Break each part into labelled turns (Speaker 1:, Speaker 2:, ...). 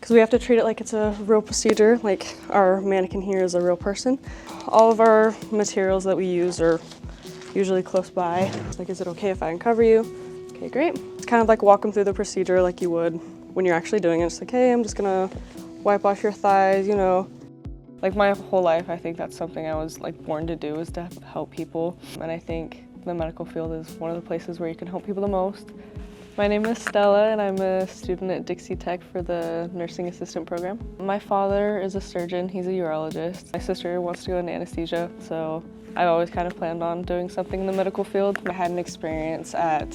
Speaker 1: because we have to treat it like it's a real procedure, like our mannequin here is a real person. All of our materials that we use are usually close by. It's like, is it okay if I uncover you? Okay, great. It's kind of like walk them through the procedure like you would when you're actually doing it. It's like, hey, I'm just gonna wipe off your thighs, you know. Like my whole life, I think that's something I was like born to do, is to help people. And I think the medical field is one of the places where you can help people the most. My name is Stella and I'm a student at Dixie Tech for the nursing assistant program. My father is a surgeon, he's a urologist. My sister wants to go into anesthesia, so I've always kind of planned on doing something in the medical field. I had an experience at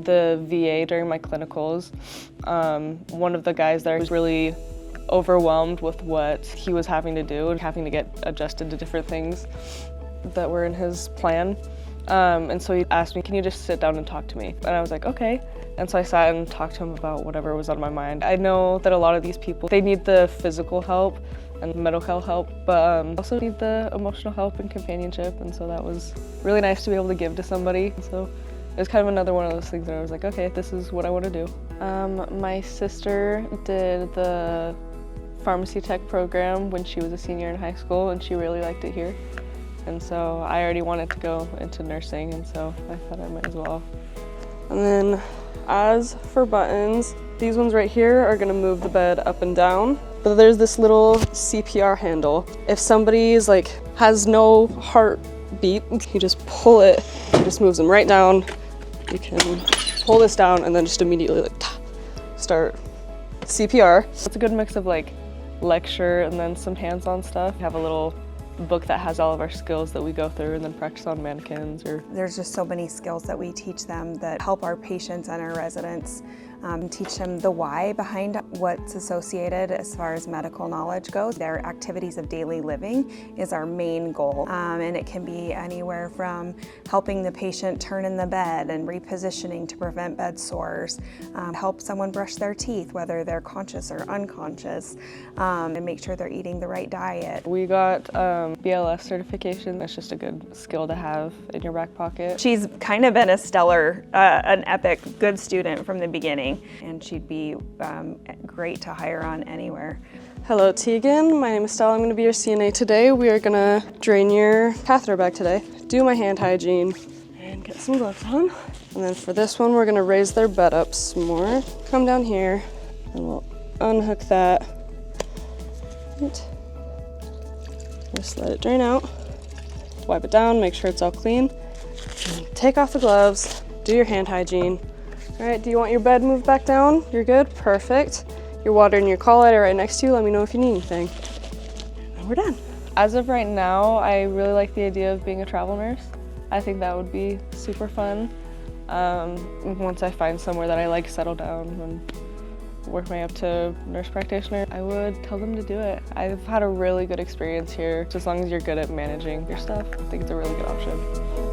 Speaker 1: the VA during my clinicals. One of the guys there was really overwhelmed with what he was having to do and having to get adjusted to different things that were in his plan. And so he asked me, can you just sit down and talk to me? And I was like, okay. And so I sat and talked to him about whatever was on my mind. I know that a lot of these people, they need the physical help and medical help, but also need the emotional help and companionship. And so that was really nice to be able to give to somebody. So it was kind of another one of those things that I was like, okay, this is what I want to do. My sister did the pharmacy tech program when she was a senior in high school, and she really liked it here. And so I already wanted to go into nursing, and so I thought I might as well. And then as for buttons, these ones right here are gonna move the bed up and down. But there's this little CPR handle. If somebody's like has no heartbeat, you just pull it, it just moves them right down. You can pull this down and then just immediately like start CPR. It's a good mix of like lecture and then some hands-on stuff. We have a little book that has all of our skills that we go through and then practice on mannequins.
Speaker 2: There's just so many skills that we teach them that help our patients and our residents, teach them the why behind what's associated as far as medical knowledge goes. Their activities of daily living is our main goal, and it can be anywhere from helping the patient turn in the bed and repositioning to prevent bed sores, help someone brush their teeth, whether they're conscious or unconscious, and make sure they're eating the right diet.
Speaker 1: We got BLS certification. That's just a good skill to have in your back pocket.
Speaker 2: She's kind of been a stellar, an epic, good student from the beginning, and she'd be great to hire on anywhere.
Speaker 1: Hello Tegan, my name is Stella. I'm going to be your CNA today. We are going to drain your catheter bag today, do my hand hygiene, and get some gloves on. And then for this one, we're going to raise their bed up some more. Come down here, and we'll unhook that. Right. Just let it drain out. Wipe it down, make sure it's all clean. And take off the gloves, do your hand hygiene. All right, do you want your bed moved back down? You're good, perfect. Your water and your call light are right next to you. Let me know if you need anything. And we're done. As of right now, I really like the idea of being a travel nurse. I think that would be super fun. Once I find somewhere that I like, settle down and work my way up to nurse practitioner, I would tell them to do it. I've had a really good experience here. As long as you're good at managing your stuff, I think it's a really good option.